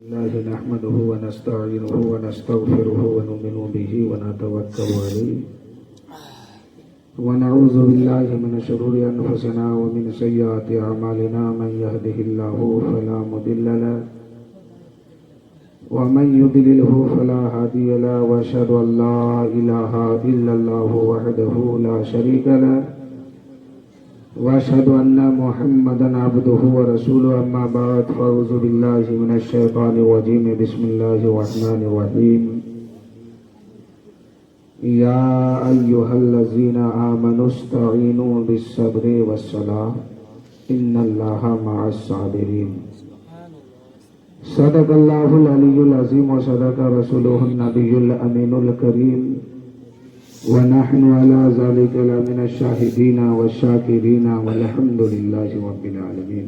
الله نحمده ونستعينه ونستغفره ونؤمن به ونتوكل عليه ونعوذ بالله من شرور أنفسنا ومن سيئات أعمالنا من يهده الله فلا مضل له ومن يضلله فلا هادي له وأشهد أن لا إله إلا الله وحده لا شريك له وأشهد أن محمدا عبده ورسوله أما بعد فأعوذ بالله من الشيطان الرجيم بسم الله الرحمن الرحيم يا أيها الذين آمنوا استعينوا بالصبر والصلاة إن الله مع الصابرين صدق الله العلي العظيم وصدق رسوله النبي الأمين الكريم ونحن على ذلك لمن الشاهدين والشاكرين والحمد لله رب العالمين.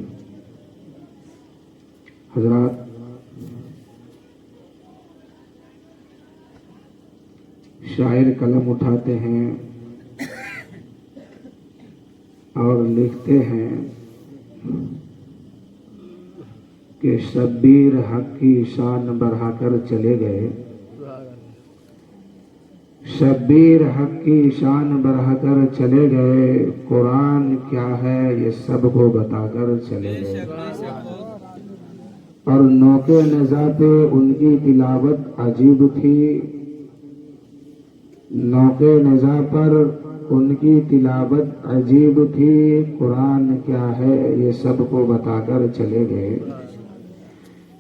حضرات، شاعر قلم اٹھاتے ہیں اور لکھتے ہیں کہ شبیر حق کی شان بڑھا کر چلے گئے، شبیر حق کی شان بڑھا کر چلے گئے، قرآن کیا ہے یہ سب کو بتا کر چلے گئے، اور نوکے نزا پہ ان کی تلاوت عجیب تھی، نوکے نزا پر ان کی تلاوت عجیب تھی، قرآن کیا ہے یہ سب کو بتا کر چلے گئے.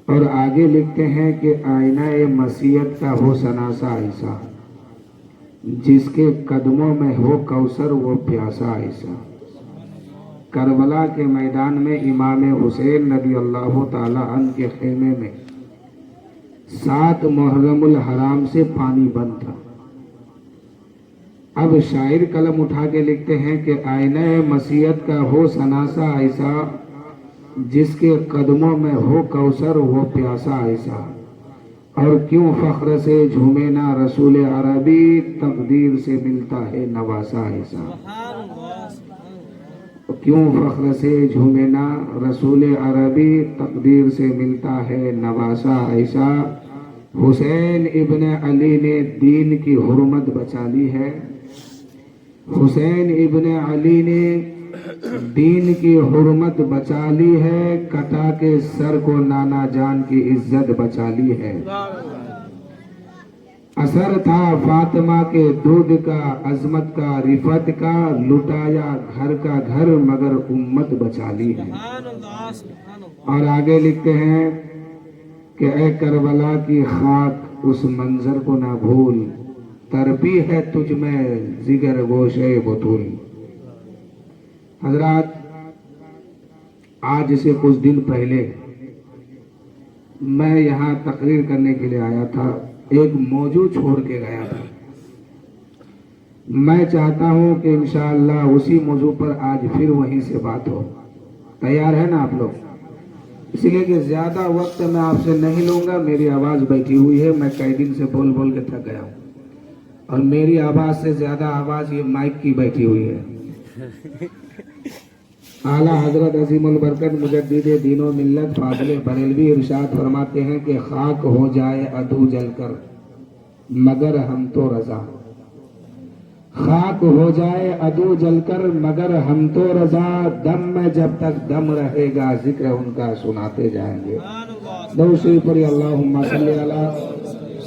اور آگے لکھتے ہیں کہ آئینہ مسیحت کا ہو سناسا ایسا، جس کے قدموں میں ہو کوثر وہ پیاسا ایسا. کربلا کے میدان میں امام حسین رضی اللہ تعالی عنہ کے خیمے میں 7 محرم الحرام سے پانی بند تھا. اب شاعر قلم اٹھا کے لکھتے ہیں کہ آئینہ مسیحت کا ہو سناسا ایسا، جس کے قدموں میں ہو کوثر وہ پیاسا ایسا. اور کیوں فخر سے جھومے نہ رسول عربی، تقدیر سے ملتا ہے نواسا ایسا. کیوں فخر سے جھومے نہ رسول عربی، تقدیر سے ملتا ہے نواسا ایسا. حسین ابن علی نے دین کی حرمت بچا لی ہے، حسین ابن علی نے دین کی حرمت بچا لی ہے، کٹا کے سر کو نانا جان کی عزت بچا لی ہے. اثر تھا فاطمہ کے دودھ کا، عظمت کا، رفت کا، لٹایا گھر کا گھر مگر امت بچا لی ہے. اور آگے لکھتے ہیں کہ اے کربلا کی خاک اس منظر کو نہ بھول، تربی ہے تجھ میں جگر گوشے بطول. حضرات، آج سے کچھ دن پہلے میں یہاں تقریر کرنے کے لیے آیا تھا، ایک موضوع چھوڑ کے گیا تھا. میں چاہتا ہوں کہ انشاءاللہ اسی موضوع پر آج پھر وہیں سے بات ہو. تیار ہے نا آپ لوگ؟ اس لیے کہ زیادہ وقت میں آپ سے نہیں لوں گا، میری آواز بیٹھی ہوئی ہے، میں کئی دن سے بول بول کے تھک گیا ہوں، اور میری آواز سے زیادہ آواز یہ مائک کی بیٹھی ہوئی ہے. اعلیٰ حضرت عظیم البرکت مجدد دین و ملت فاضل بریلوی ارشاد فرماتے ہیں کہ خاک ہو جائے عدو جل کر مگر ہم تو رضا، خاک ہو جائے عدو جل کر مگر ہم تو رضا، دم میں جب تک دم رہے گا ذکر ان کا سناتے جائیں گے. درود شریف پڑھیے. اللہم صلی علی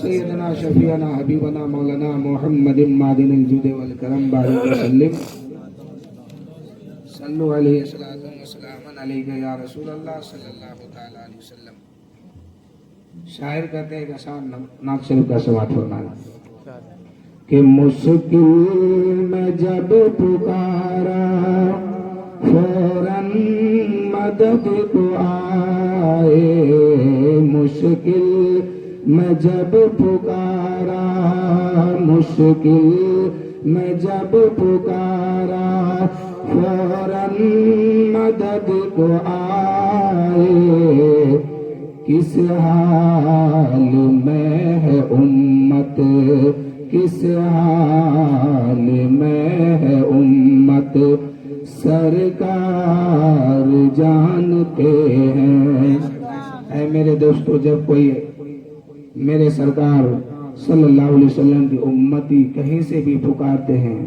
سیدنا شفیعنا حبیبنا مولانا محمد معدن الجود والکرم بارک وسلم. صلو علیہ وسلم علیہ یا رسول اللہ صلی اللہ تعالی علیہ وسلم. شاعر کہتے ہیں کہ آسان نعت شریف کا سماعت فرمانا کہ مشکل میں جب پکارا فوراً مدد کو آئے، مشکل میں جب پکارا، مشکل میں جب پکارا فوراً مدد کو آئے. کس حال میں ہے امت، کس حال میں ہے امت، سرکار جانتے ہیں. اے میرے دوستوں، جب کوئی میرے سرکار صلی اللہ علیہ وسلم کی امتی کہیں سے بھی پکارتے ہیں،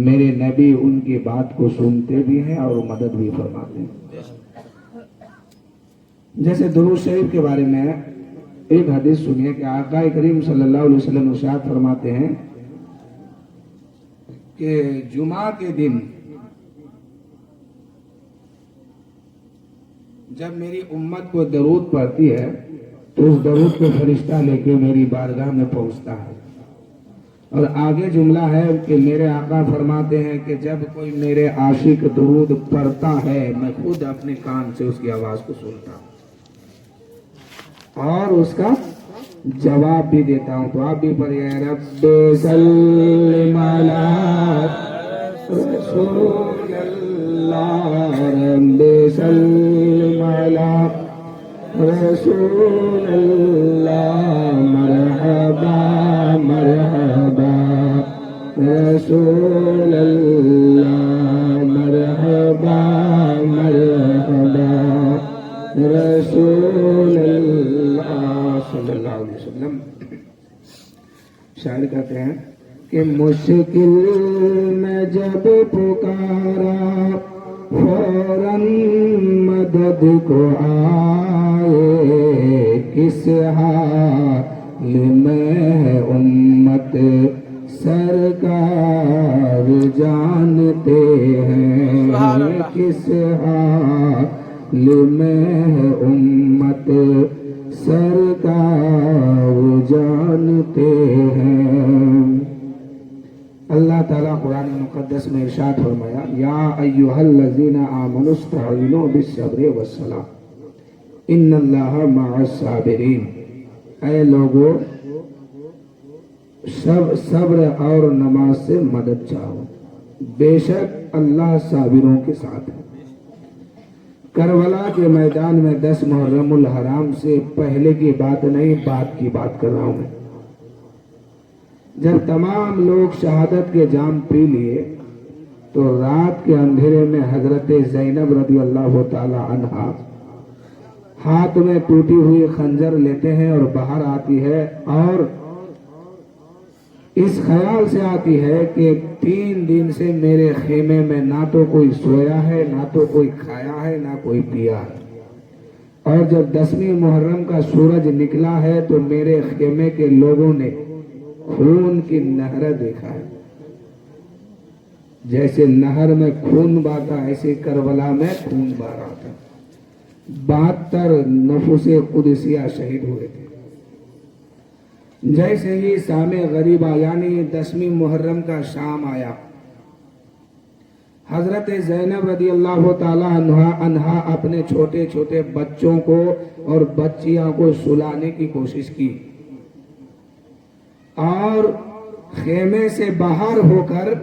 میرے نبی ان کی بات کو سنتے بھی ہیں اور مدد بھی فرماتے ہیں۔ جیسے درود شریف کے بارے میں ایک حدیث سنیے کہ آقا کریم صلی اللہ علیہ وسلم ارشاد فرماتے ہیں کہ جمعہ کے دن جب میری امت کو درود پڑھتی ہے تو اس درود کو فرشتہ لے کے میری بارگاہ میں پہنچتا ہے، اور آگے جملہ ہے کہ میرے آقا فرماتے ہیں کہ جب کوئی میرے عاشق درود پڑھتا ہے میں خود اپنے کان سے اس کی آواز کو سنتا ہوں اور اس کا جواب بھی دیتا ہوں۔ تو آپ بھی پڑھیے، رب سلم علی رسول اللہ، رب سلم علی رسول اللہ، مرحبا مرحبا رسول اللہ، مرحبا مرحبا رسول اللہ صلی اللہ علیہ وسلم۔ شاعر کہتے ہیں کہ مشکل میں جب پکارا فوراً مدد کو آئے، کس حال میں ہے امت سرکار جانتے ہیں، کس حال میں ہے امت سرکار جانتے ہیں۔ اللہ تعالیٰ قرآن مقدس میں ارشاد فرمایا، یا ایھا الذین آمنوا استعینوا بالصبر والصلاۃ ان اللہ مع الصابرین، اے لوگو صبر اور نماز سے مدد چاہو، بے شک اللہ صابروں کے ساتھ ہے۔ کربلا کے میدان میں 10 محرم الحرام سے پہلے کی بات نہیں، بعد کی بات کر رہا ہوں میں۔ جب تمام لوگ شہادت کے جام پی لیے تو رات کے اندھیرے میں حضرت زینب رضی اللہ تعالی عنہا ہاتھ میں ٹوٹی ہوئی خنجر لیتے ہیں اور باہر آتی ہے، اور اس خیال سے آتی ہے کہ 3 دن سے میرے خیمے میں نہ تو کوئی سویا ہے، نہ تو کوئی کھایا ہے، نہ کوئی پیا ہے، اور جب 10ویں محرم کا سورج نکلا ہے تو میرے خیمے کے لوگوں نے خون کی نہر دیکھا ہے۔ جیسے نہر میں خون بہتا ایسے کربلا میں خون بہ رہا تھا۔ 72 نفوس قدسیہ شہید ہوئے تھے۔ جیسے ہی شام غریبہ یعنی 10ویں محرم کا شام آیا، حضرت زینب رضی اللہ تعالی عنہا اپنے چھوٹے چھوٹے بچوں کو اور بچیاں کو سلانے کی کوشش کی، اور خیمے سے باہر ہو کر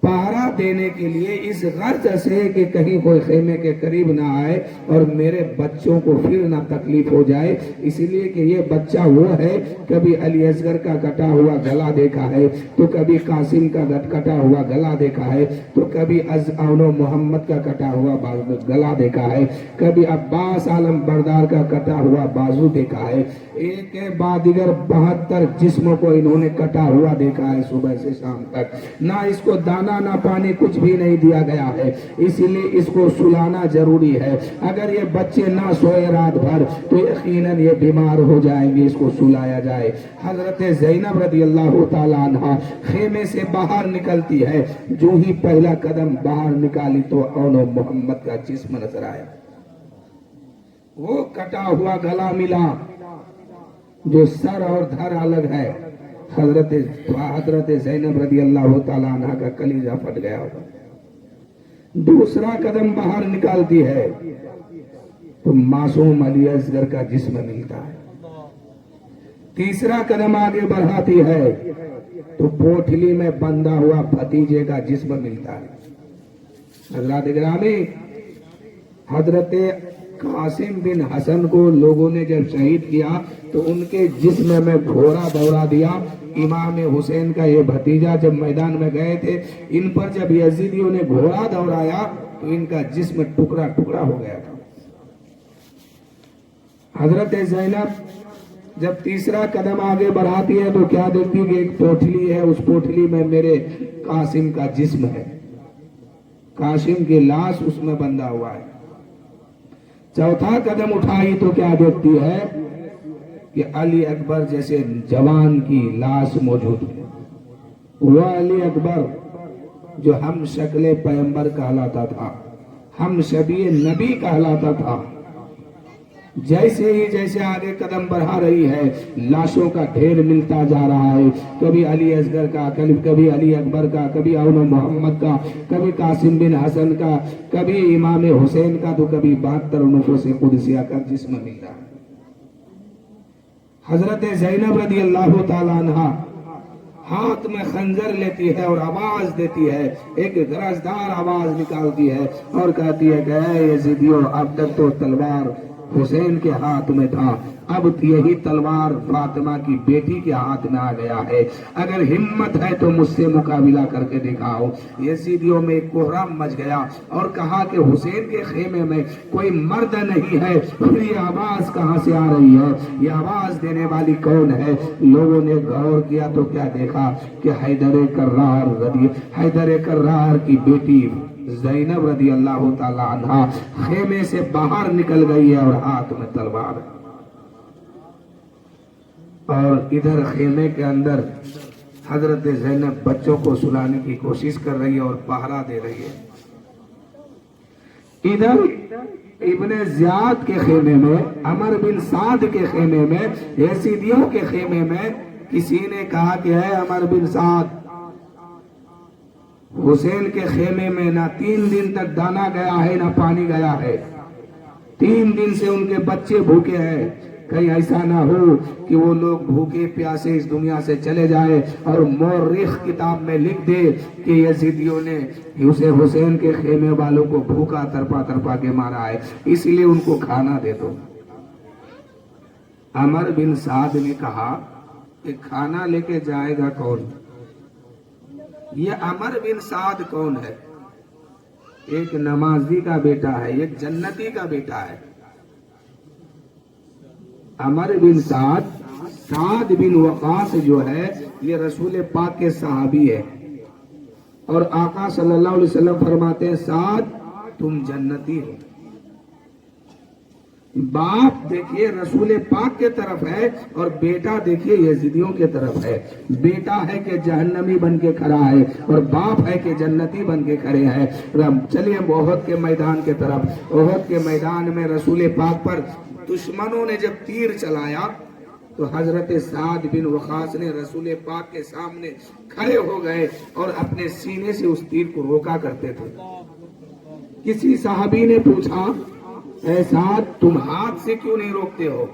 پہرا دینے کے لیے اس غرض سے کہ کہیں کوئی خیمے کے قریب نہ آئے اور میرے بچوں کو پھر نہ تکلیف ہو جائے، اس لیے کہ یہ بچہ وہ ہے، کبھی علی اصغر کا کٹا ہوا گلا دیکھا ہے، تو کبھی قاسم کا کٹا ہوا گلا دیکھا ہے، تو کبھی محمد کا کٹا ہوا گلا دیکھا ہے، کبھی عباس عالم بردار کا کٹا ہوا بازو دیکھا ہے، ایک کے بعد دیگر 72 جسموں کو انہوں نے کٹا ہوا دیکھا ہے صبح سے شام تک۔ نہ اس کو دانا نہ پانی کچھ بھی نہیں دیا گیا ہے، اسی لیے اس کو سلانا ضروری ہے۔ اگر یہ بچے نہ سوئے رات بھر تو یقیناً یہ بیمار ہو جائیں گے، اس کو سلایا جائے۔ حضرت زینب رضی اللہ تعالی عنہا خیمے سے باہر نکلتی ہے، جو ہی پہلا قدم باہر نکالی تو محمد کا جسم نظر آیا، وہ کٹا ہوا گلا ملا جو سر اور دھر الگ ہے۔ حضرت زینب رضی اللہ تعالی عنہ کا کلیجہ پھٹ گیا ہوگا۔ دوسرا قدم باہر نکالتی ہے تو معصوم علی اصغر کا جسم ملتا ہے۔ تیسرا قدم آگے بڑھاتی ہے تو پوٹلی میں بندھا ہوا بھتیجے کا جسم ملتا ہے۔ حضرات گرامی، حضرت قاسم بن حسن کو لوگوں نے جب شہید کیا تو ان کے جسم میں گھوڑا دوڑا دیا۔ امام حسین کا یہ بھتیجا جب میدان میں گئے تھے، ان پر جب یزیدیوں نے گھوڑا دوڑایا تو ان کا جسم ٹکڑا ٹکڑا ہو گیا تھا۔ حضرت زینب جب تیسرا قدم آگے بڑھاتی ہے تو کیا دیکھتی ہے کہ ایک پوٹلی ہے، اس پوٹلی میں میرے قاسم کا جسم ہے، قاسم کی لاش اس میں بندھا ہوا ہے۔ چوتھا قدم اٹھائی تو کیا دیکھتی ہے کہ علی اکبر جیسے جوان کی لاش موجود ہے، وہ علی اکبر جو ہم شکل پیغمبر کہلاتا تھا، ہم شبیہ نبی کہلاتا تھا، جیسے آگے قدم بڑھا رہی ہے لاشوں کا ڈھیر ملتا جا رہا ہے، کبھی علی اصغر کا، کبھی علی اکبر کا، کبھی اول محمد کا، کبھی قاسم بن حسن کا، کبھی امام حسین کا، تو کبھی 72 نفوس قدسیہ کا جسم مل رہا ہے۔ حضرت زینب رضی اللہ تعالیٰ عنہ ہاتھ میں خنجر لیتی ہے اور آواز دیتی ہے، ایک گرجدار آواز نکالتی ہے اور کہتی ہے کہ اے یزیدیو، اب تک تو تلوار حسین کے ہاتھ میں تھا، اب یہی تلوار فاطمہ کی بیٹی کے ہاتھ میں آ گیا ہے، اگر ہمت ہے تو مجھ سے مقابلہ کر کے دکھاؤ۔ یزیدیوں میں ایک کوہرام مچ گیا اور کہا کہ حسین کے خیمے میں کوئی مرد نہیں ہے، پھر یہ آواز کہاں سے آ رہی ہے، یہ آواز دینے والی کون ہے؟ لوگوں نے غور کیا تو کیا دیکھا کہ حیدر کرار کی بیٹی زینب رضی اللہ تعالی عنہ خیمے سے باہر نکل گئی ہے اور ہاتھ میں تلوار ہے، اور ادھر خیمے کے اندر حضرت زینب بچوں کو سلانے کی کوشش کر رہی ہے اور پہرا دے رہی ہے۔ ادھر ابن زیاد کے خیمے میں، عمر بن سعد کے خیمے میں، یزیدیوں کے خیمے میں کسی نے کہا کہ اے عمر بن سعد، حسین کے خیمے میں نہ 3 دن تک دانا گیا ہے نہ پانی گیا ہے، 3 دن سے ان کے بچے بھوکے ہیں، کہیں ایسا نہ ہو کہ وہ لوگ بھوکے پیاسے اس دنیا سے چلے جائے اور مورخ کتاب میں لکھ دے کہ یزیدیوں نے اسے حسین کے خیمے والوں کو بھوکا تڑپا کے مارا ہے، اس لیے ان کو کھانا دے دو۔ عمر بن سعد نے کہا کہ کھانا لے کے جائے گا کون؟ یہ عمر بن سعد کون ہے؟ ایک نمازی کا بیٹا ہے، ایک جنتی کا بیٹا ہے۔ عمر بن سعد بن وقاص جو ہے یہ رسول پاک کے صحابی ہے، اور آقا صلی اللہ علیہ وسلم فرماتے ہیں سعد تم جنتی ہو۔ باپ دیکھیے رسول پاک کے طرف ہے اور بیٹا دیکھیے یزیدیوں کے طرف ہے، بیٹا ہے کہ جہنمی بن کے کھڑا ہے اور باپ ہے کہ جنتی بن کے کھڑے ہیں۔ چلیے احد کے میدان کے طرف، احد کے میدان میں رسول پاک پر دشمنوں نے جب تیر چلایا تو حضرت سعد بن وقاص نے رسول پاک کے سامنے کھڑے ہو گئے اور اپنے سینے سے اس تیر کو روکا کرتے تھے۔ کسی صحابی نے پوچھا اے سعد تم ہاتھ سے کیوں نہیں روکتے ہو،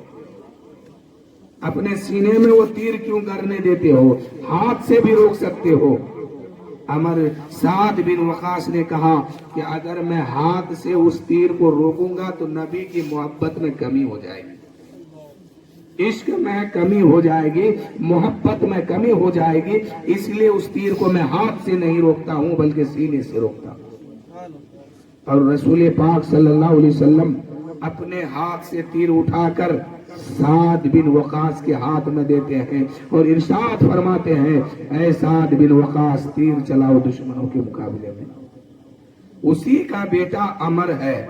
اپنے سینے میں وہ تیر کیوں کرنے دیتے ہو، ہاتھ سے بھی روک سکتے ہو۔ عمر سعد بن وقاص نے کہا کہ اگر میں ہاتھ سے اس تیر کو روکوں گا تو نبی کی محبت میں کمی ہو جائے گی، عشق میں کمی ہو جائے گی، محبت میں کمی ہو جائے گی، اس لیے اس تیر کو میں ہاتھ سے نہیں روکتا ہوں بلکہ سینے سے روکتا ہوں۔ اور رسول پاک صلی اللہ علیہ وسلم اپنے ہاتھ سے تیر اٹھا کر سعد بن وقاص کے ہاتھ میں دیتے ہیں اور ارشاد فرماتے ہیں اے سعد بن وقاص تیر چلاؤ دشمنوں کے مقابلے میں۔ اسی کا بیٹا عمر ہے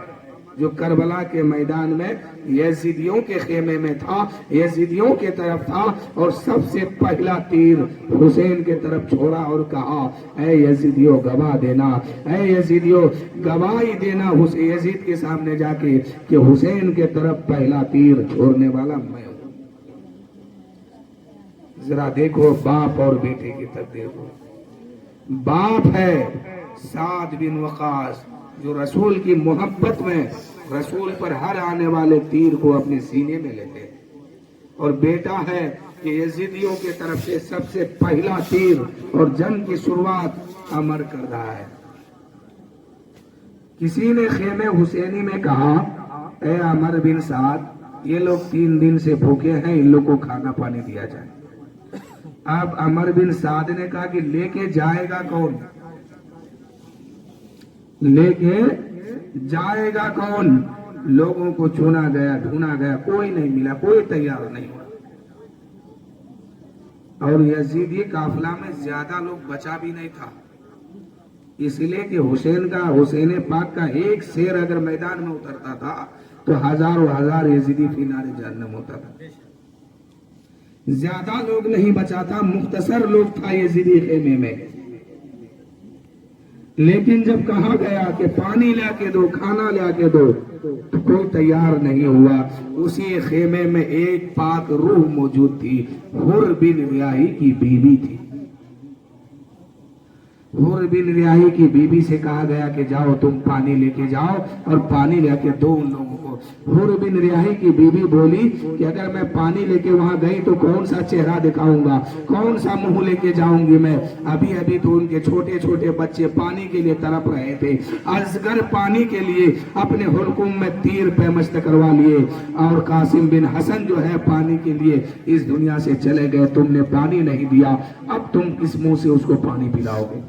جو کربلا کے میدان میں یزیدیوں کے خیمے میں تھا، یزیدیوں کے طرف تھا اور سب سے پہلا تیر حسین کے طرف چھوڑا اور کہا اے یزیدیوں گواہ دینا، اے یزیدیوں گواہی دینا یزید کے سامنے جا کے کہ حسین کے طرف پہلا تیر چھوڑنے والا میں ہوں۔ ذرا دیکھو باپ اور بیٹے کی تقدیر کو، باپ ہے سعد بن وقاص جو رسول کی محبت میں رسول پر ہر آنے والے تیر کو اپنے سینے میں لیتے، اور بیٹا ہے کہ یزیدیوں کے طرف سے سب سے پہلا تیر اور جنگ کی شروعات عمر کر رہا ہے۔ کسی نے خیمے حسینی میں کہا اے عمر بن سعد یہ لوگ 3 دن سے بھوکے ہیں، ان لوگ کو کھانا پانی دیا جائے۔ اب عمر بن سعد نے کہا کہ لے کے جائے گا کون، لے کے جائے گا کون؟ لوگوں کو چنا گیا، ڈھونڈا گیا، کوئی نہیں ملا، کوئی تیار نہیں ہوا، اور یزیدی قافلہ میں زیادہ لوگ بچا بھی نہیں تھا، اس لیے کہ حسین پاک کا ایک شیر اگر میدان میں اترتا تھا تو ہزاروں ہزار یزیدی فی نار جہنم ہوتا تھا۔ زیادہ لوگ نہیں بچا تھا، مختصر لوگ تھا یزیدی خیمے میں، لیکن جب کہا گیا کہ پانی لا کے دو، کھانا لا کے دو، تو کوئی تیار نہیں ہوا۔ اسی خیمے میں ایک پاک روح موجود تھی، حر بن ریاحی کی بیوی تھی۔ حر بن ریاحی کی بیوی سے کہا گیا کہ جاؤ تم پانی لے کے جاؤ اور پانی لے کے دو ان لوگوں کو۔ حر بن ریاحی کی بیوی بولی کہ اگر میں پانی لے کے وہاں گئی تو کون سا چہرہ دکھاؤں گا، کون سا منہ لے کے جاؤں گی میں؟ ابھی ابھی تو ان کے چھوٹے چھوٹے بچے پانی کے لیے تڑپ رہے تھے، اصغر پانی کے لیے اپنے حلقوم میں تیر پیمست کروا لیے، اور قاسم بن حسن جو ہے پانی کے لیے اس دنیا سے چلے گئے۔ تم نے پانی نہیں دیا، اب تم کس منہ سے اس کو پانی پلاؤ گے؟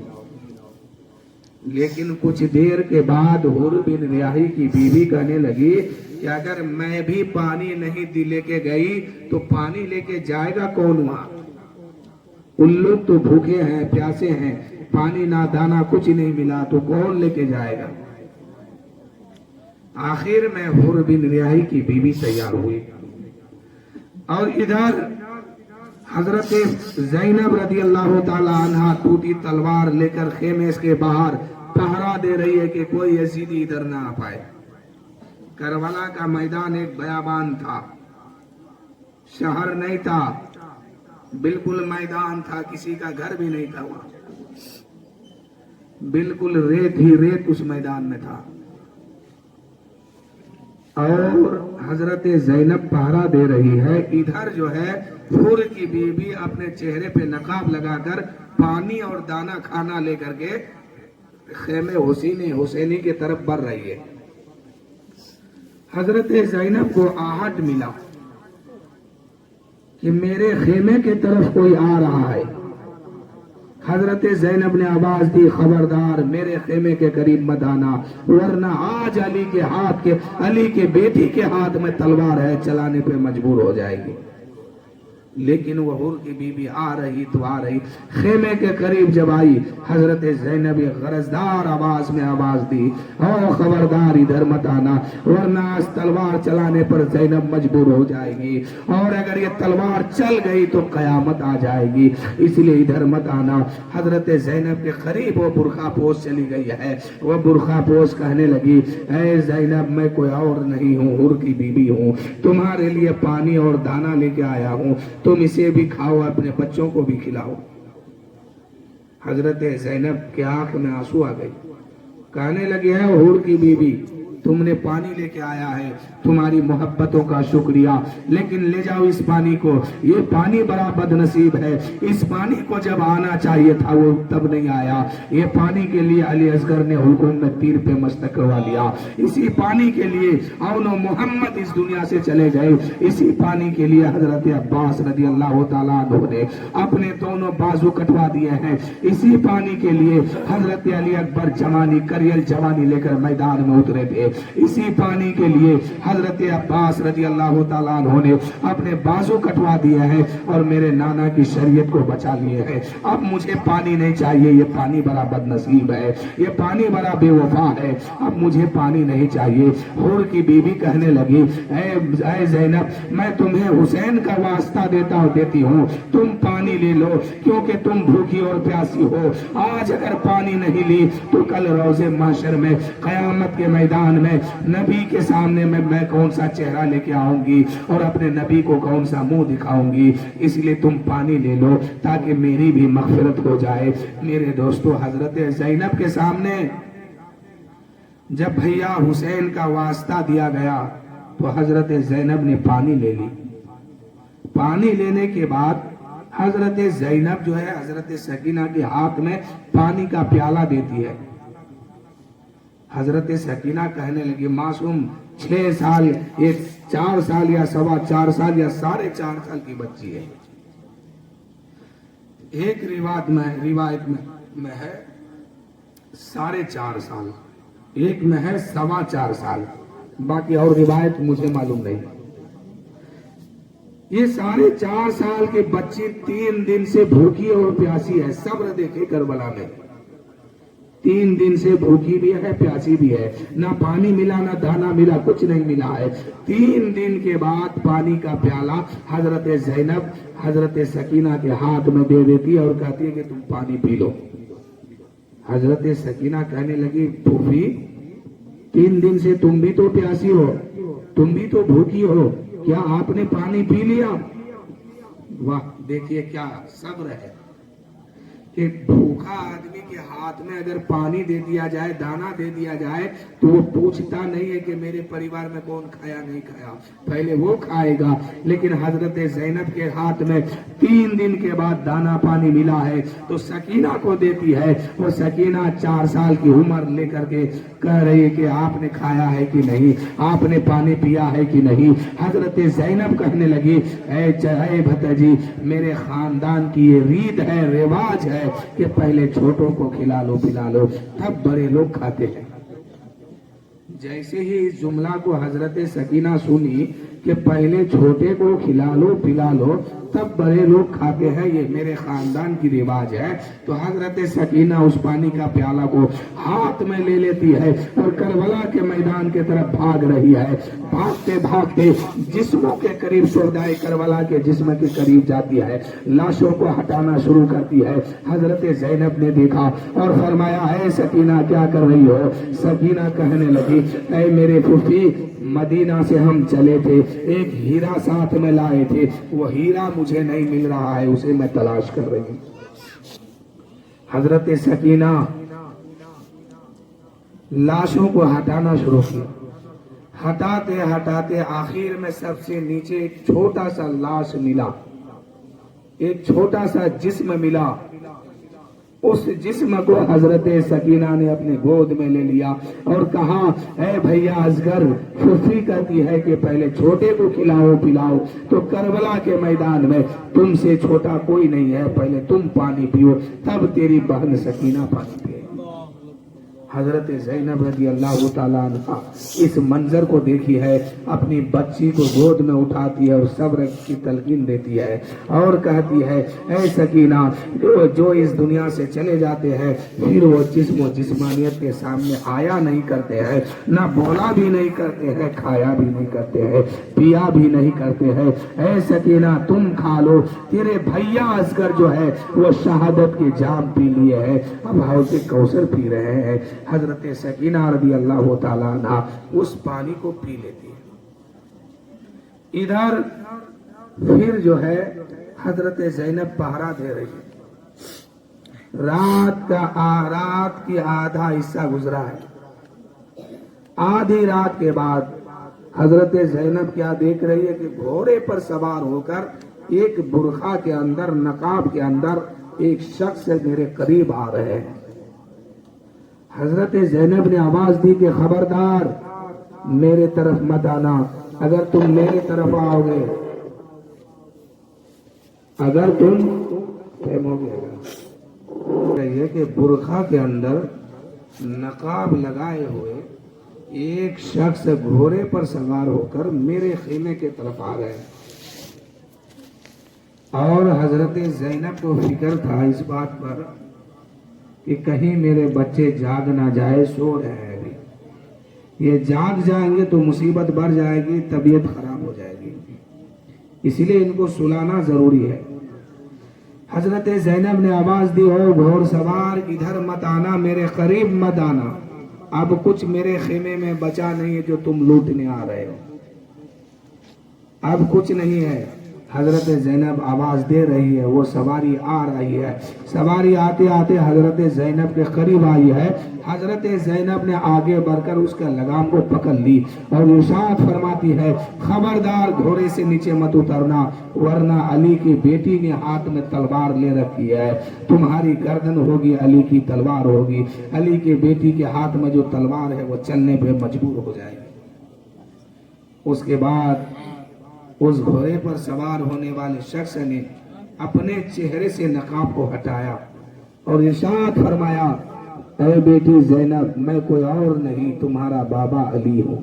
لیکن کچھ دیر کے بعد حر بن ریاحی کی بیوی کہنے لگی کہ اگر میں بھی پانی نہیں لے کے گئی تو پانی لے کے جائے گا کون وہاں؟ ان لوگ تو بھوکے ہیں، پیاسے ہیں، پانی نہ دانا کچھ نہیں ملا، تو کون لے کے جائے گا؟ آخر میں حر بن ریاحی کی بیوی تیار ہوئی، اور ادھر حضرت زینب رضی اللہ تعالی عنہ ٹوٹی تلوار لے کر خیمے کے باہر پہرا دے رہی ہے کہ کوئی یزیدی ادھر نہ آ پائے۔ کربلا کا میدان ایک بیابان تھا، شہر نہیں تھا، بالکل میدان تھا، کسی کا گھر بھی نہیں تھا وہاں، بالکل ریت ہی ریت اس میدان میں تھا، اور حضرت زینب پہرا دے رہی ہے۔ ادھر جو ہے حر کی بیوی اپنے چہرے پہ نقاب لگا کر پانی اور دانا کھانا لے کر کے خیمے حسینی کی طرف بڑھ رہی ہے۔ حضرت زینب کو آہٹ ملا کہ میرے خیمے کی طرف کوئی آ رہا ہے۔ حضرت زینب نے آواز دی، خبردار میرے خیمے کے قریب مت آنا، ورنہ آج علی کے بیٹی کے ہاتھ میں تلوار ہے، چلانے پہ مجبور ہو جائے گی۔ لیکن وہ حر کی بیوی آ رہی تو آ رہی، خیمے کے قریب جب آئی حضرت زینب غرضدار آواز میں آواز دی، او خبردار ادھر مت آنا، ورنہ آج تلوار چلانے پر زینب مجبور ہو جائے گی، اور اگر یہ تلوار چل گئی تو قیامت آ جائے گی، اس لیے ادھر مت آنا۔ حضرت زینب کے قریب وہ برقع پوش چلی گئی ہے، وہ برقع پوش کہنے لگی، اے زینب میں کوئی اور نہیں ہوں، حر کی بیوی ہوں، تمہارے لیے پانی اور دانا لے کے آیا ہوں، تم اسے بھی کھاؤ، اپنے بچوں کو بھی کھلاؤ۔ حضرت زینب کے آنکھ میں آنسو آ گئی، کہنے لگی ہے حور کی بیوی، تم نے پانی لے کے آیا ہے، تمہاری محبتوں کا شکریہ، لیکن لے جاؤ اس پانی کو، یہ پانی بڑا بد نصیب ہے، اس پانی کو جب آنا چاہیے تھا وہ تب نہیں آیا، یہ پانی کے لیے علی اصغر نے حکم میں تیر پہ مستق کروا لیا، اسی پانی کے لیے اون و محمد اس دنیا سے چلے گئے، اسی پانی کے لیے حضرت عباس رضی اللہ تعالیٰ عنہ نے اپنے دونوں بازو کٹوا دیے ہیں، اسی پانی کے لیے حضرت علی اکبر کریل جوانی لے کر میدان میں اترے تھے، اسی پانی کے لیے حضرت عباس رضی اللہ تعالیٰ عنہ نے اپنے بازو کٹوا دیے ہیں اور میرے نانا کی شریعت کو بچا لیے ہیں۔ اب مجھے پانی نہیں چاہیے، یہ پانی بڑا بد نصیب ہے، یہ پانی بڑا بے وفا ہے، اب مجھے پانی نہیں چاہیے۔ حور کی بیوی کہنے لگی، اے زینب میں تمہیں حسین کا واسطہ دیتی ہوں، تم پانی لے لو، کیونکہ تم بھوکی اور پیاسی ہو، آج اگر پانی نہیں لی تو کل روز محشر میں قیامت کے میدان میں نبی کے سامنے میں کون سا چہرہ لے کے آؤں گی اور اپنے نبی کو کون سا منہ دکھاؤں گی، اس لیے تم پانی لے لو تاکہ میری بھی مغفرت ہو جائے۔ میرے دوستو، حضرت زینب کے سامنے جب بھیا حسین کا واسطہ دیا گیا تو حضرت زینب نے پانی لے لی۔ پانی لینے کے بعد حضرت زینب جو ہے حضرت سکینہ کے ہاتھ میں پانی کا پیالہ دیتی ہے۔ حضرت سکینہ کہنے لگی، معصوم 6 سال، یہ 4 سال یا 4.25 سال یا 4.5 سال کی بچی ہے۔ ایک روایت میں ہے 4.5 سال، ایک میں ہے 4.25 سال، باقی اور روایت مجھے معلوم نہیں. یہ 4.5 سال کے بچی 3 دن سے بھوکی اور پیاسی ہے. صبر دیکھے کربلا میں 3 دن سے بھوکی بھی ہے پیاسی بھی ہے. نہ پانی ملا نہ دانا ملا, کچھ نہیں ملا ہے. 3 دن کے بعد پانی کا پیالہ حضرت زینب حضرت سکینہ کے ہاتھ میں دے دیتی ہے اور کہتی ہے کہ تم پانی پی لو. حضرت سکینہ کہنے لگی پھوپھی 3 دن سے تم بھی تو پیاسی ہو, تم بھی تو بھوکی ہو, کیا آپ نے پانی پی لیا؟ واہ, دیکھیے کیا صبر ہے کہ بھوکا آدمی کے ہاتھ میں اگر پانی دے دیا جائے, دانا دے دیا جائے تو وہ پوچھتا نہیں ہے کہ میرے پریوار میں کون کھایا نہیں کھایا, پہلے وہ کھائے گا. لیکن حضرت زینب کے ہاتھ میں 3 دن کے بعد دانا پانی ملا ہے تو سکینہ کو دیتی ہے. وہ سکینہ 4 سال کی عمر لے کر کے کہہ رہی ہے کہ آپ نے کھایا ہے کہ نہیں, آپ نے پانی پیا ہے کہ نہیں. حضرت زینب کہنے لگی اے بھتجی, میرے خاندان کی یہ ریت ہے, رواج ہے کہ پہلے چھوٹوں کو کھلا لو پلا لو تب بڑے لوگ کھاتے ہیں. جیسے ہی اس جملہ کو حضرت سکینہ سنی کہ پہلے چھوٹے کو کھلا لو پلا لو تب بڑے لوگ کھاتے ہیں, یہ میرے خاندان کی رواج ہے, تو حضرت سکینہ اس پانی کا پیالہ کو ہاتھ میں لے لیتی ہے اور کربلا کے میدان کی طرف بھاگ رہی ہے. بھاگتے بھاگتے جسموں کے قریب, شہدائے کربلا کے جسم کے قریب جاتی ہے, لاشوں کو ہٹانا شروع کرتی ہے. حضرت زینب نے دیکھا اور فرمایا اے سکینہ کیا کر رہی ہو؟ سکینہ کہنے لگی اے میرے پھوپھی, مدینہ سے ہم چلے تھے, ایک ہیرا ساتھ میں لائے تھے, وہ ہیرا مجھے نہیں مل رہا ہے, اسے میں تلاش کر رہی ہوں. حضرت سکینہ لاشوں کو ہٹانا شروع کیا. ہٹاتے ہٹاتے آخر میں سب سے نیچے ایک چھوٹا سا لاش ملا, ایک چھوٹا سا جسم ملا. اس جسم کو حضرت سکینہ نے اپنے گود میں لے لیا اور کہا اے بھیا اصغر, پھوپھی کہتی ہے کہ پہلے چھوٹے کو کھلاؤ پلاؤ, تو کربلا کے میدان میں تم سے چھوٹا کوئی نہیں ہے, پہلے تم پانی پیو تب تیری بہن سکینہ پانی پیے. حضرت زینب رضی اللہ تعالیٰ عنہ اس منظر کو دیکھی ہے, اپنی بچی کو گود میں اٹھاتی ہے اور صبر کی تلقین دیتی ہے اور کہتی ہے اے سکینہ, جو اس دنیا سے چلے جاتے ہیں پھر وہ جسم و جسمانیت کے سامنے آیا نہیں کرتے ہیں, نہ بولا بھی نہیں کرتے ہیں, کھایا بھی نہیں کرتے ہیں, پیا بھی نہیں کرتے ہیں. اے سکینہ تم کھا لو, تیرے بھیا اصغر جو ہے وہ شہادت کے جام پی لیے ہیں, اب حوض کوثر پی رہے ہیں. حضرت سکینہ رضی اللہ تعالیٰ عنہ اس پانی کو پی لیتی ہے. ادھر پھر جو ہے حضرت زینب پہرا دے رہی ہے. رات کی آدھا حصہ گزرا ہے. آدھی رات کے بعد حضرت زینب کیا دیکھ رہی ہے کہ گھوڑے پر سوار ہو کر ایک برقع کے اندر, نقاب کے اندر ایک شخص میرے قریب آ رہے ہیں. حضرت زینب نے آواز دی کہ خبردار میرے طرف مت آنا, اگر تم میرے طرف آؤ گے, اگر تم کہیے کہ برقع کے اندر نقاب لگائے ہوئے ایک شخص گھوڑے پر سوار ہو کر میرے خیمے کے طرف آ گئے, اور حضرت زینب کو فکر تھا اس بات پر کہ کہیں میرے بچے جاگ نہ جائے, سو رہے ہیں ابھی, یہ جاگ جائیں گے تو مصیبت بڑھ جائے گی, طبیعت خراب ہو جائے گی, اسی لیے ان کو سلانا ضروری ہے. حضرت زینب نے آواز دی ہو گھوڑ سوار ادھر مت آنا, میرے قریب مت آنا, اب کچھ میرے خیمے میں بچا نہیں ہے جو تم لوٹنے آ رہے ہو, اب کچھ نہیں ہے. حضرت زینب آواز دے رہی ہے, وہ سواری آ رہی ہے. سواری آتے آتے حضرت زینب کے قریب آئی ہے. حضرت زینب نے آگے بڑھ کر اس کے لگام کو پکڑ لی اور ارشاد فرماتی ہے خبردار گھوڑے سے نیچے مت اترنا, ورنہ علی کی بیٹی نے ہاتھ میں تلوار لے رکھی ہے, تمہاری گردن ہوگی علی کی تلوار ہوگی, علی کی بیٹی کے ہاتھ میں جو تلوار ہے وہ چلنے پہ مجبور ہو جائے گی. اس کے بعد اس گھوڑے پر سوار ہونے والے شخص نے اپنے چہرے سے نقاب کو ہٹایا اور ارشاد فرمایا اے بیٹی زینب, میں کوئی اور نہیں تمہارا بابا علی ہوں.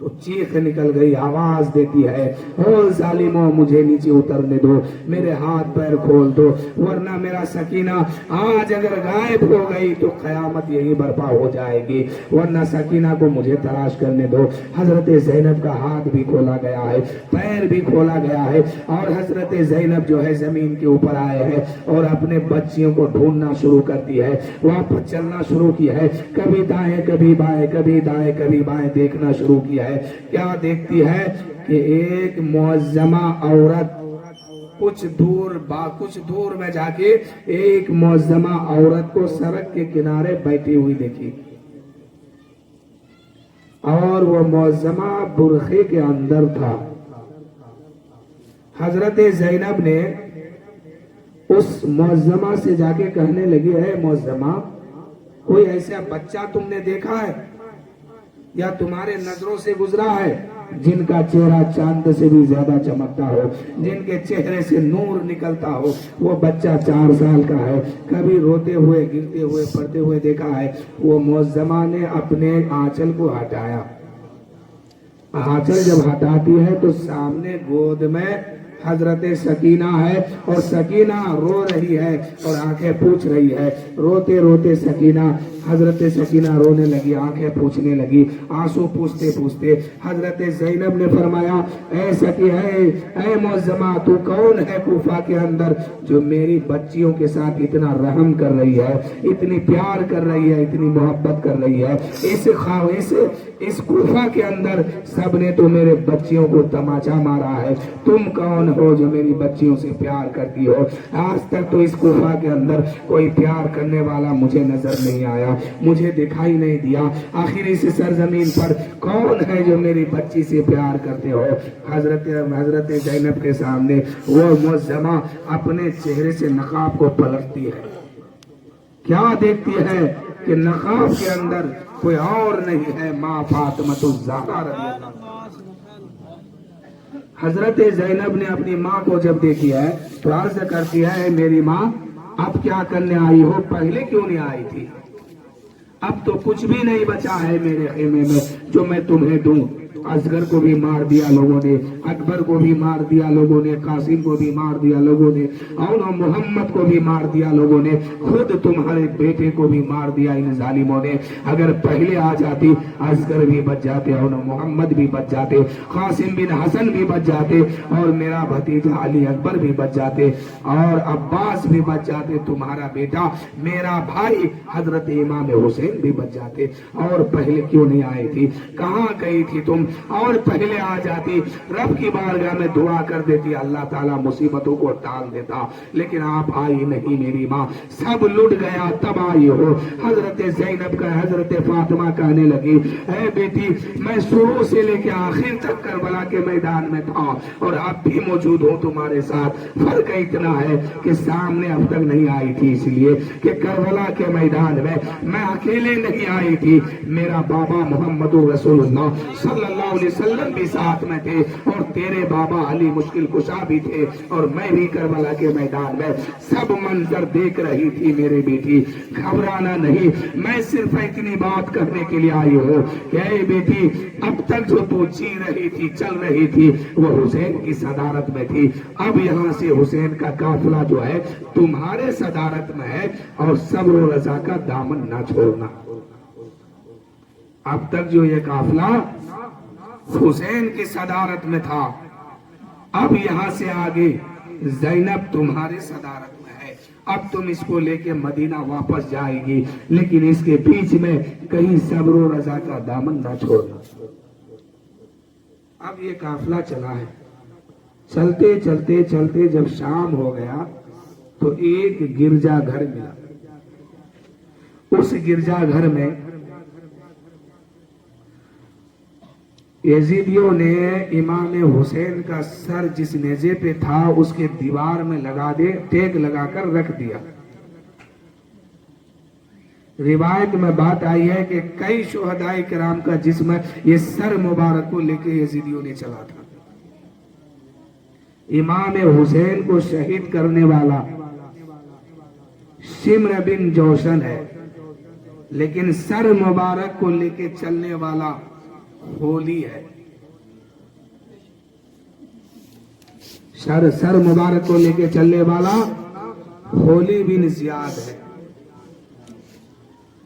تو چیخ نکل گئی، آواز دیتی ہے، او ظالموں مجھے نیچے اترنے دو، میرے ہاتھ پیر کھول دو، ورنہ میرا سکینہ آج اگر غائب ہو گئی تو قیامت یہی برپا ہو جائے گی، ورنہ سکینہ کو مجھے تلاش کرنے دو۔ حضرت زینب کا ہاتھ بھی کھولا گیا ہے، پیر بھی کھولا گیا ہے، اور حضرت زینب جو ہے زمین کے اوپر آئے ہیں اور اپنے بچیوں کو ڈھونڈنا شروع کرتی ہے، واپس چلنا شروع کی ہے، کبھی دائیں کبھی بائیں، کبھی دائیں کبھی بائیں دیکھنا شروع کیا ہے۔ کیا دیکھتی ہے کہ ایک معظمہ عورت کچھ دور میں جا کے ایک معظمہ عورت کو سڑک کے کنارے بیٹھی ہوئی دیکھی، اور وہ معظمہ برقعے کے اندر تھا۔ حضرت زینب نے اس معظمہ سے جا کے کہنے لگی، اے معظمہ کوئی ایسا بچہ تم نے دیکھا ہے یا تمہارے نظروں سے گزرا ہے جن کا چہرہ چاند سے بھی زیادہ چمکتا ہو، جن کے چہرے سے نور نکلتا ہو؟ وہ بچہ 4 سال کا ہے، کبھی روتے ہوئے گرتے ہوئے پڑتے ہوئے دیکھا ہے؟ وہ معظمہ نے اپنے آنچل کو ہٹایا، آنچل جب ہٹاتی ہے تو سامنے گود میں حضرت سکینہ ہے، اور سکینہ رو رہی ہے اور آنکھیں پوچھ رہی ہے، روتے روتے حضرت سکینہ رونے لگی، آنکھیں پوچھنے لگی، آنسو پوچھتے پوچھتے حضرت زینب نے فرمایا، اے سکینہ، اے معظمہ، تو کون ہے کوفہ کے اندر جو میری بچیوں کے ساتھ اتنا رحم کر رہی ہے، اتنی پیار کر رہی ہے، اتنی محبت کر رہی ہے؟ اس کوفہ کے اندر سب نے تو میرے بچیوں کو تماچا مارا ہے، تم کون ہو جو میری بچیوں سے پیار کرتی ہو؟ آج تک تو اس کوفہ کے اندر کوئی پیار کرنے والا مجھے نظر نہیں آیا، مجھے دکھائی نہیں دیا، آخر اس سرزمین پر کون ہے جو میری بچی سے پیار کرتے ہو؟ حضرت زینب کے سامنے وہ معظمہ اپنے چہرے سے نقاب کو پلٹتی ہے، کیا دیکھتی ہے کہ نقاب کے اندر کوئی اور نہیں ہے، ماں فاطمہ الزہرا رضی اللہ عنہا۔ حضرت زینب نے اپنی ماں کو جب دیکھی ہے تو عرض کرتی ہے، میری ماں اب کیا کرنے آئی ہو؟ پہلے کیوں نہیں آئی تھی؟ اب تو کچھ بھی نہیں بچا ہے میرے خیمے میں جو میں تمہیں دوں۔ اصغر کو بھی مار دیا لوگوں نے، اکبر کو بھی مار دیا لوگوں نے، قاسم کو بھی مار دیا لوگوں نے، اور محمد کو بھی مار دیا لوگوں نے، خود تمہارے بیٹے کو بھی مار دیا ان ظالموں نے۔ اگر پہلے آ جاتی اصغر بھی بچ جاتے، اور محمد بھی بچ جاتے، قاسم بن حسن بھی بچ جاتے، اور میرا بھتیجا علی اکبر بھی بچ جاتے، اور عباس بھی بچ جاتے، تمہارا بیٹا میرا بھائی حضرت امام حسین بھی بچ جاتے، اور پہلے کیوں نہیں آئی تھی؟ کہاں گئی تھی تم؟ اور پہلے آ جاتی، رب کی بارگاہ میں دعا کر دیتی، اللہ تعالیٰ مصیبتوں کو ٹال دیتا، لیکن آپ آئی نہیں میری ماں، سب لٹ گیا تب آئی ہو۔ حضرت زینب کا حضرت فاطمہ کہنے لگی، اے بیٹی میں شروع سے لے کے آخر تک کربلا کے میدان میں تھا اور اب بھی موجود ہوں تمہارے ساتھ، فرق اتنا ہے کہ سامنے اب تک نہیں آئی تھی، اس لیے کہ کربلا کے میدان میں اکیلے نہیں آئی تھی، میرا بابا محمد رسول اللہ صلی اللہ علیہ وسلم بھی ساتھ میں تھے، اور تیرے بابا علی مشکل کشا بھی تھے، اور میں بھی کربلا کے میدان میں سب منظر دیکھ رہی تھی۔ میرے بیٹی گھبرانا نہیں، میں صرف اتنی بات کرنے کے لیے آئی ہوں کہ اے بیٹی اب تک جو تو جی رہی تھی، چل رہی تھی، وہ حسین کی صدارت میں تھی، اب یہاں سے حسین کا قافلہ جو ہے تمہارے صدارت میں ہے، اور صبر و رضا کا دامن نہ چھوڑنا۔ اب تک جو یہ قافلہ حسین کی صدارت میں تھا، اب یہاں سے آگے زینب تمہارے صدارت میں ہے، اب تم اس کو لے کے مدینہ واپس جائے گی، لیکن اس کے بیچ میں کہیں صبر و رضا کا دامن نہ چھوڑنا۔ اب یہ قافلہ چلا ہے، چلتے چلتے چلتے جب شام ہو گیا تو ایک گرجا گھر ملا، اس گرجا گھر میں یزیدیوں نے امام حسین کا سر جس نیزے پہ تھا اس کے دیوار میں ٹیک لگا کر رکھ دیا۔ روایت میں بات آئی ہے کہ کئی شہداء کرام کا جسم یہ سر مبارک کو لے کے یزیدیوں نے چلا تھا۔ امام حسین کو شہید کرنے والا شمر بن جوشن ہے، لیکن سر مبارک کو لے کے چلنے والا ہولی ہے. سر مبارک کو لے کے چلنے والا ہولی بن زیاد ہے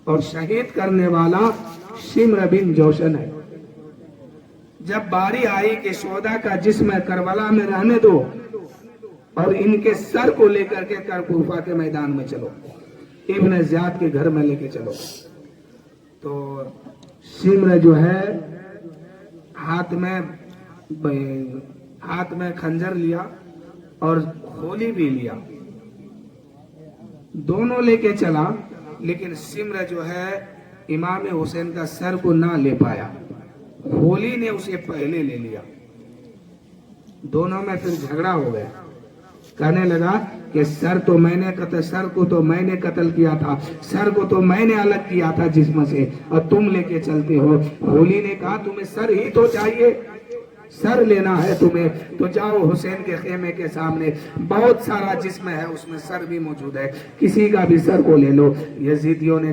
اور شہید کرنے والا شمر بن جوشن ہے. جب باری آئی کہ سودا کا جسم کربلا میں رہنے دو اور ان کے سر کو لے کر کے کوفہ کے میدان میں چلو, ابن زیاد کے گھر میں لے کے چلو, تو شمر جو ہے ہاتھ میں خنجر لیا اور ہولی بھی لیا, دونوں لے کے چلا. لیکن شمر جو ہے امام حسین کا سر کو نہ لے پایا, ہولی نے اسے پہلے لے لیا. دونوں میں پھر جھگڑا ہو گیا. کہنے لگا کہ سر کو تو میں نے قتل کیا تھا, سر کو تو میں نے الگ کیا تھا جسم سے, اور تم لے کے چلتے ہو. ہولی نے کہا تمہیں سر ہی تو چاہیے, سر لینا ہے تمہیں تو جاؤ حسین کے خیمے کے سامنے بہت سارا جسم ہے, اس میں سر بھی موجود ہے, کسی کا بھی سر کو لے لو. یزیدیوں نے